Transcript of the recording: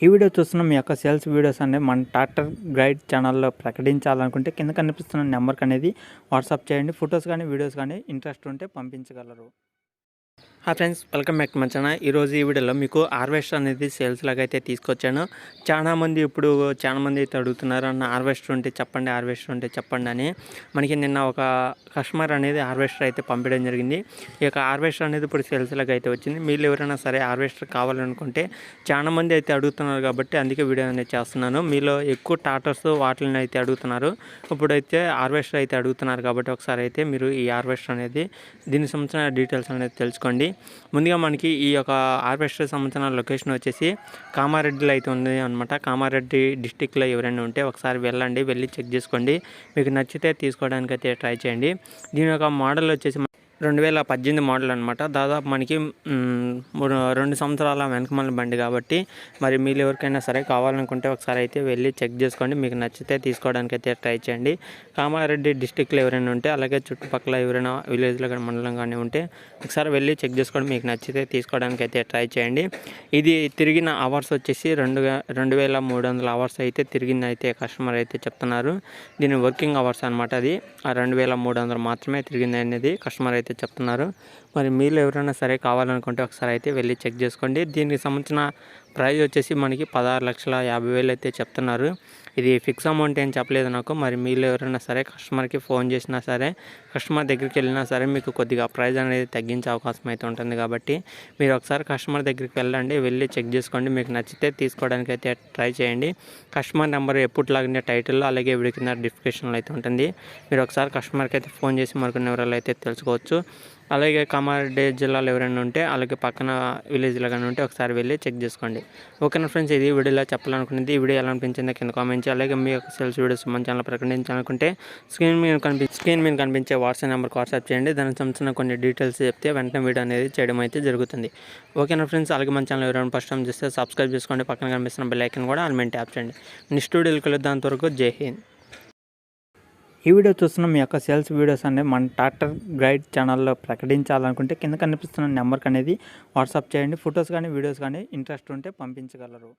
ఈ వీడియో చూస్తున్న మీ యొక్క సేల్స్ వీడియోస్ అనేవి మన ట్రాక్టర్ గైడ్ ఛానల్లో ప్రకటించాలనుకుంటే కింద కనిపిస్తున్న నెంబర్కి అనేది వాట్సాప్ చేయండి. ఫొటోస్ కానీ వీడియోస్ కానీ ఇంట్రెస్ట్ ఉంటే పంపించగలరు. Hi friends, welcome back to my channel. ఈరోజు ఈ వీడియోలో మీకు హార్వెస్టర్ అనేది సేల్స్ లాగా అయితే తీసుకొచ్చాను. చాలామంది అయితే అడుగుతున్నారు, అన్న హార్వెస్టర్ ఉంటే చెప్పండి అని. మనకి నిన్న ఒక కస్టమర్ అనేది హార్వెస్టర్ అయితే పంపించడం జరిగింది. ఈ యొక్క హార్వెస్టర్ అనేది ఇప్పుడు సేల్స్ లాగా అయితే వచ్చింది. మీరు ఎవరైనా సరే హార్వెస్టర్ కావాలనుకుంటే చాలామంది అయితే అడుగుతున్నారు కాబట్టి అందుకే వీడియో అనేది చేస్తున్నాను. మీలో ఎక్కువ టాటర్స్ వాటిని అయితే అడుగుతున్నారు, ఇప్పుడైతే హార్వెస్టర్ అయితే అడుగుతున్నారు కాబట్టి ఒకసారి అయితే మీరు ఈ హార్వెస్టర్ అనేది దీనికి సంబంధించిన డీటెయిల్స్ అనేది తెలుసుకోండి. ముందుగా మనకి ఈ యొక్క హార్వెస్టర్ సంబంధించిన లొకేషన్ వచ్చేసి కామారెడ్డిలో అయితే ఉంది అనమాట. కామారెడ్డి డిస్టిక్లో ఎవరైనా ఉంటే ఒకసారి వెళ్ళి చెక్ చేసుకోండి. మీకు నచ్చితే తీసుకోవడానికి అయితే ట్రై చేయండి. దీని యొక్క మోడల్ వచ్చేసి 2018 మోడల్ అనమాట. దాదాపు మనకి 2 సంవత్సరాల వెనకమల బండి కాబట్టి మరి మీరు ఎవరికైనా సరే కావాలనుకుంటే ఒకసారి అయితే వెళ్ళి చెక్ చేసుకోండి. మీకు నచ్చితే తీసుకోవడానికి అయితే ట్రై చేయండి. కామారెడ్డి డిస్టిక్లో ఎవరైనా ఉంటే, అలాగే చుట్టుపక్కల ఎవరైనా విలేజ్లో కానీ మండలం కానీ ఉంటే ఒకసారి వెళ్ళి చెక్ చేసుకోండి. మీకు నచ్చితే తీసుకోవడానికి అయితే ట్రై చేయండి. ఇది తిరిగిన అవర్స్ వచ్చేసి 2300 అవర్స్ అయితే తిరిగింది అయితే కస్టమర్ అయితే చెప్తున్నారు. దీని వర్కింగ్ అవర్స్ అనమాట. అది 2300 మాత్రమే తిరిగింది అనేది కస్టమర్ అయితే చెప్తున్నారు. మరి మీరు ఎవరైనా సరే కావాలనుకుంటే ఒకసారి అయితే వెళ్ళి చెక్ చేసుకోండి. దీనికి సంబంధించిన ప్రైస్ వచ్చేసి మనకి 16,50,000 అయితే చెప్తున్నారు. ఇది ఫిక్స్ అమౌంట్ ఏం చెప్పలేదు నాకు. మరి మీరు ఎవరైనా సరే కస్టమర్కి ఫోన్ చేసినా సరే, కస్టమర్ దగ్గరికి వెళ్ళినా సరే మీకు కొద్దిగా ప్రైస్ అనేది తగ్గించే అవకాశం అయితే ఉంటుంది. కాబట్టి మీరు ఒకసారి కస్టమర్ దగ్గరికి వెళ్ళి చెక్ చేసుకోండి. మీకు నచ్చితే తీసుకోవడానికి అయితే ట్రై చేయండి. కస్టమర్ నెంబర్ ఎప్పుడులాగానే టైటిల్లో అలాగే వీడి కింద డిస్క్రిప్షన్లో అయితే ఉంటుంది. మీరు ఒకసారి కస్టమర్కి అయితే ఫోన్ చేసి మరికొన్ని వివరాలు అయితే తెలుసుకోవచ్చు. అలాగే కామారెడ్డి జిల్లాలో ఎవరైనా ఉంటే, అలాగే పక్కన విలేజ్లో కానీ ఉంటే ఒకసారి వెళ్ళి చెక్ చేసుకోండి. ఓకేనా ఫ్రెండ్స్, ఇది వీడియోలో చెప్పాలనుకునేది. ఈ వీడియో ఎలా అనిపించిందో కింద కామెంట్ చేయండి. అలాగే మీ యొక్క సేల్స్ వీడియోస్ మన ఛానల్ ప్రకటించాలనుకుంటే స్క్రీన్ మీద కనిపించే వాట్సాప్ నెంబర్కి వాట్సాప్ చేయండి. దానికి సంబంధించిన కొన్ని డీటెయిల్స్ చెప్తే వెంటనే వీడియో అనేది చేయడం అయితే జరుగుతుంది. ఓకేనా ఫ్రెండ్స్, అలాగే మన ఛానల్ ఎవరైనా ఫస్ట్ టైం చేస్తే సబ్స్క్రైబ్ చేసుకోండి. పక్కన కనిపిస్తున్న బెల్ ఐకాన్ కూడా ఆల్ మీద ట్యాప్ చేయండి. నెక్స్ట్ వీడియోకి వెళ్దాం. అంతవరకు జై హింద్. ఈ వీడియో చూస్తున్న మీ యొక్క సేల్స్ వీడియోస్ అనేవి మన ట్రాక్టర్ గైడ్ ఛానల్లో ప్రకటించాలనుకుంటే కింద కనిపిస్తున్న నెంబర్కి అనేది వాట్సాప్ చేయండి. ఫొటోస్ కానీ వీడియోస్ కానీ ఇంట్రెస్ట్ ఉంటే పంపించగలరు.